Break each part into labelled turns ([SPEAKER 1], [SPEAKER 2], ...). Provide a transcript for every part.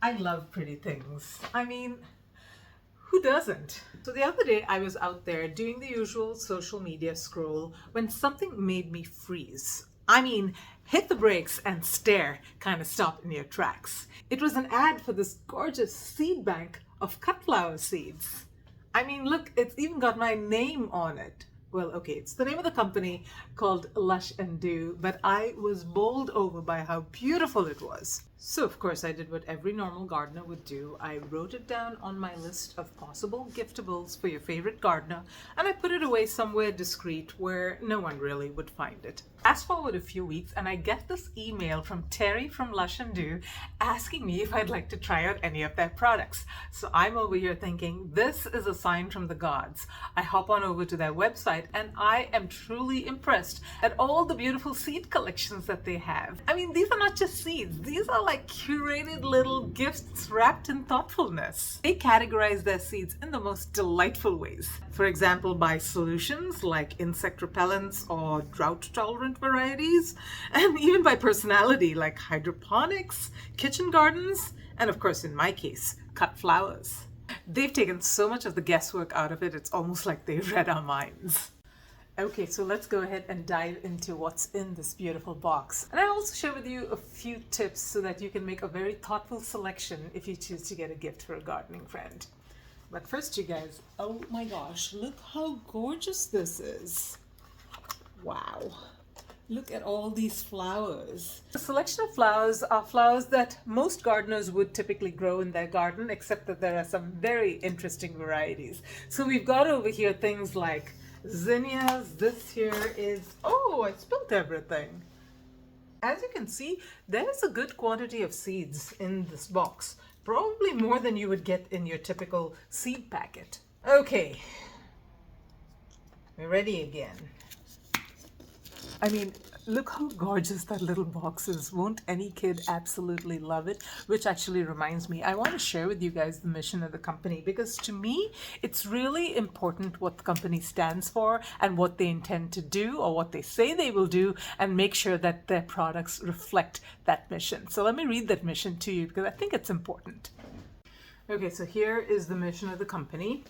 [SPEAKER 1] I love pretty things. I mean, who doesn't? So the other day I was out there doing the usual social media scroll when something made me freeze. I mean, hit the brakes and stare, kind of stop in your tracks. It was an ad for this gorgeous seed bank of cut flower seeds. I mean, look, it's even got my name on it. Well, okay, it's the name of the company called Lush and Do, but I was bowled over by how beautiful it was. So, of course, I did what every normal gardener would do. I wrote it down on my list of possible giftables for your favorite gardener, and I put it away somewhere discreet where no one really would find it. Fast forward a few weeks, and I get this email from Terry from Lush and Do asking me if I'd like to try out any of their products. So I'm over here thinking, this is a sign from the gods. I hop on over to their website, and I am truly impressed at all the beautiful seed collections that they have. I mean, these are not just seeds, these are like curated little gifts wrapped in thoughtfulness. They categorize their seeds in the most delightful ways. For example, by solutions like insect repellents or drought tolerant varieties, and even by personality like hydroponics, kitchen gardens, and of course, in my case, cut flowers. They've taken so much of the guesswork out of it, it's almost like they read our minds. Okay, so let's go ahead and dive into what's in this beautiful box. And I'll also share with you a few tips so that you can make a very thoughtful selection if you choose to get a gift for a gardening friend. But first, you guys, oh my gosh, look how gorgeous this is. Wow. Look at all these flowers. The selection of flowers are flowers that most gardeners would typically grow in their garden, except that there are some very interesting varieties. So we've got over here things like zinnias. This here is, oh, I spilled everything. As you can see, there's a good quantity of seeds in this box. Probably more than you would get in your typical seed packet. Okay, we're ready again. I mean, look how gorgeous that little box is. Won't any kid absolutely love it? Which actually reminds me, I want to share with you guys the mission of the company, because to me, it's really important what the company stands for and what they intend to do or what they say they will do, and make sure that their products reflect that mission. So let me read that mission to you because I think it's important. Okay, so here is the mission of the company.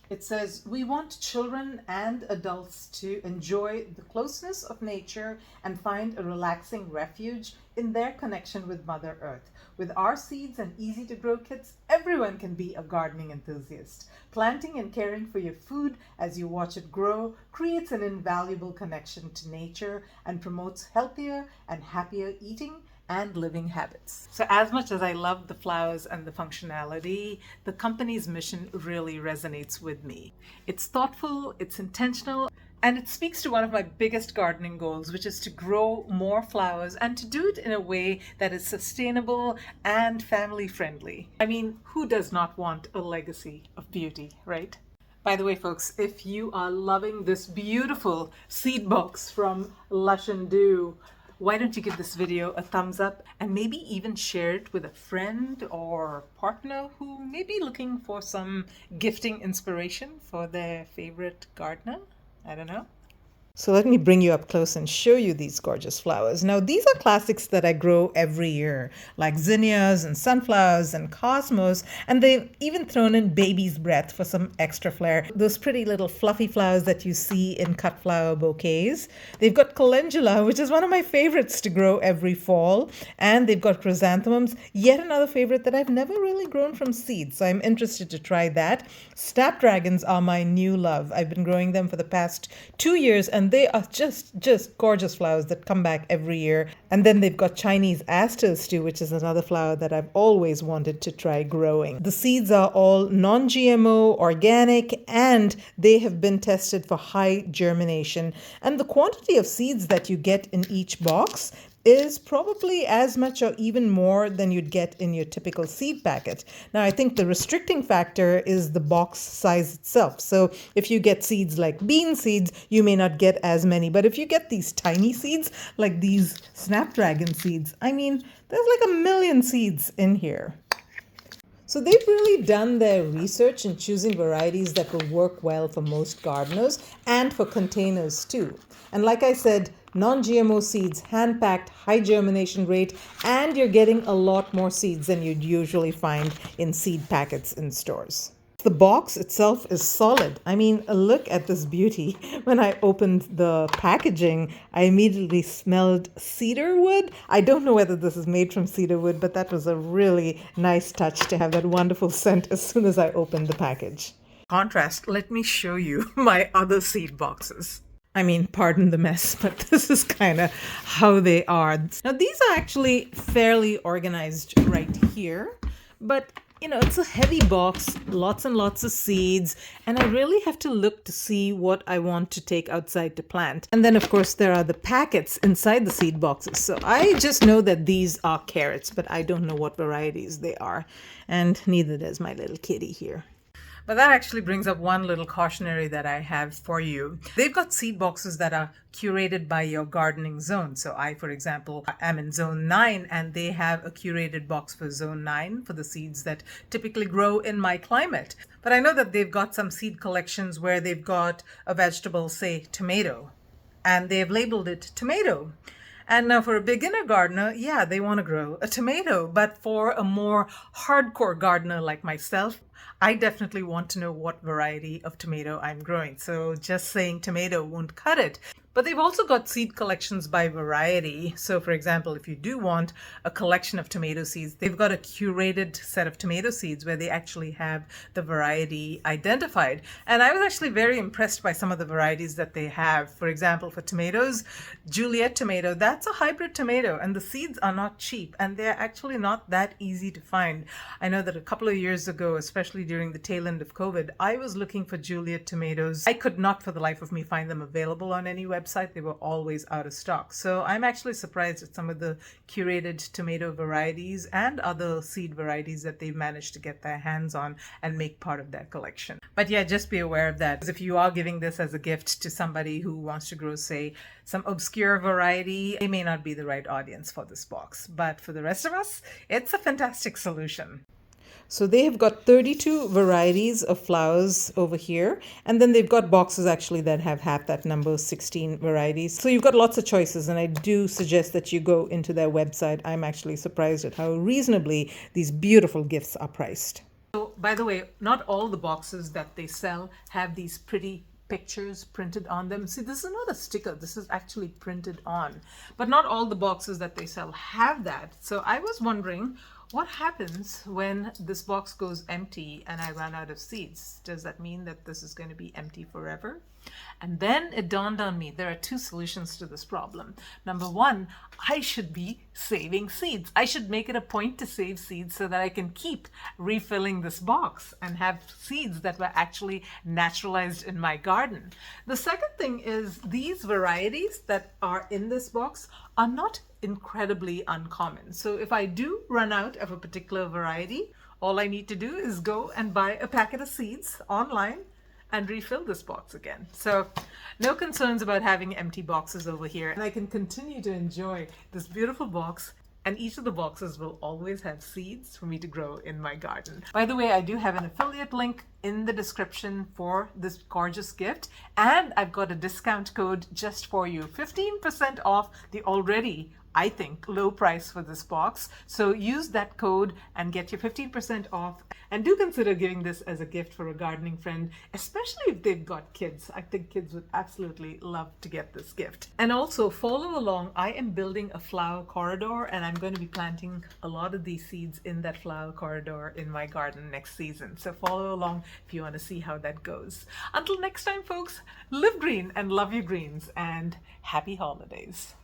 [SPEAKER 1] It says, we want children and adults to enjoy the closeness of nature and find a relaxing refuge in their connection with Mother Earth. With our seeds and easy-to-grow kits, everyone can be a gardening enthusiast. Planting and caring for your food as you watch it grow creates an invaluable connection to nature and promotes healthier and happier eating and living habits. So as much as I love the flowers and the functionality, the company's mission really resonates with me. It's thoughtful, it's intentional, and it speaks to one of my biggest gardening goals, which is to grow more flowers and to do it in a way that is sustainable and family friendly. I mean, who does not want a legacy of beauty, right? By the way, folks, if you are loving this beautiful seed box from Lush and Do, why don't you give this video a thumbs up and maybe even share it with a friend or partner who may be looking for some gifting inspiration for their favorite gardener? I don't know. So let me bring you up close and show you these gorgeous flowers. Now, these are classics that I grow every year, like zinnias and sunflowers and cosmos, and they've even thrown in baby's breath for some extra flair. Those pretty little fluffy flowers that you see in cut flower bouquets. They've got calendula, which is one of my favorites to grow every fall, and they've got chrysanthemums, yet another favorite that I've never really grown from seeds, so I'm interested to try that. Snapdragons are my new love. I've been growing them for the past 2 years, and they are just gorgeous flowers that come back every year. And then they've got Chinese asters too, which is another flower that I've always wanted to try growing. The seeds are all non-GMO, organic, and they have been tested for high germination. And the quantity of seeds that you get in each box is probably as much or even more than you'd get in your typical seed packet. Now, I think the restricting factor is the box size itself. So if you get seeds like bean seeds, you may not get as many. But if you get these tiny seeds, like these snapdragon seeds, I mean, there's like 1 million seeds in here. So they've really done their research in choosing varieties that will work well for most gardeners and for containers too. And like I said, non-GMO seeds, hand-packed, high germination rate, and you're getting a lot more seeds than you'd usually find in seed packets in stores. The box itself is solid. I mean, look at this beauty. When I opened the packaging, I immediately smelled cedar wood. I don't know whether this is made from cedar wood, but that was a really nice touch to have that wonderful scent as soon as I opened the package. Contrast, let me show you my other seed boxes. I mean, pardon the mess, but this is kind of how they are. Now, these are actually fairly organized right here, but it's a heavy box, lots and lots of seeds, and I really have to look to see what I want to take outside to plant. And then, of course, there are the packets inside the seed boxes. So I just know that these are carrots, but I don't know what varieties they are. And neither does my little kitty here. But that actually brings up one little cautionary that I have for you. They've got seed boxes that are curated by your gardening zone. So I, for example, am in zone 9, and they have a curated box for zone 9 for the seeds that typically grow in my climate. But I know that they've got some seed collections where they've got a vegetable, say tomato, and they've labeled it tomato. And now for a beginner gardener, yeah, they want to grow a tomato. But for a more hardcore gardener like myself, I definitely want to know what variety of tomato I'm growing. So just saying tomato won't cut it. But they've also got seed collections by variety. So for example, if you do want a collection of tomato seeds, they've got a curated set of tomato seeds where they actually have the variety identified. And I was actually very impressed by some of the varieties that they have. For example, for tomatoes, Juliet tomato, that's a hybrid tomato, and the seeds are not cheap, and they're actually not that easy to find. I know that a couple of years ago, especially during the tail end of COVID, I was looking for Juliet tomatoes. I could not for the life of me find them available on any website. They were always out of stock. So I'm actually surprised at some of the curated tomato varieties and other seed varieties that they've managed to get their hands on and make part of their collection. But yeah, just be aware of that. If you are giving this as a gift to somebody who wants to grow, say, some obscure variety, they may not be the right audience for this box. But for the rest of us, it's a fantastic solution. So they have got 32 varieties of flowers over here. And then they've got boxes actually that have half that number, 16 varieties. So you've got lots of choices. And I do suggest that you go into their website. I'm actually surprised at how reasonably these beautiful gifts are priced. So by the way, not all the boxes that they sell have these pretty pictures printed on them. See, this is not a sticker. This is actually printed on. But not all the boxes that they sell have that. So I was wondering, what happens when this box goes empty and I run out of seeds? Does that mean that this is going to be empty forever? And then it dawned on me, there are two solutions to this problem. Number one, I should be saving seeds. I should make it a point to save seeds so that I can keep refilling this box and have seeds that were actually naturalized in my garden. The second thing is these varieties that are in this box are not incredibly uncommon. So if I do run out of a particular variety, all I need to do is go and buy a packet of seeds online and refill this box again. So no concerns about having empty boxes over here. And I can continue to enjoy this beautiful box, and each of the boxes will always have seeds for me to grow in my garden. By the way, I do have an affiliate link in the description for this gorgeous gift, and I've got a discount code just for you, 15% off the already, I think, low price for this box. So use that code and get your 15% off. And do consider giving this as a gift for a gardening friend, especially if they've got kids. I think kids would absolutely love to get this gift. And also follow along. I am building a flower corridor, and I'm going to be planting a lot of these seeds in that flower corridor in my garden next season. So follow along if you want to see how that goes. Until next time, folks, live green and love your greens, and happy holidays.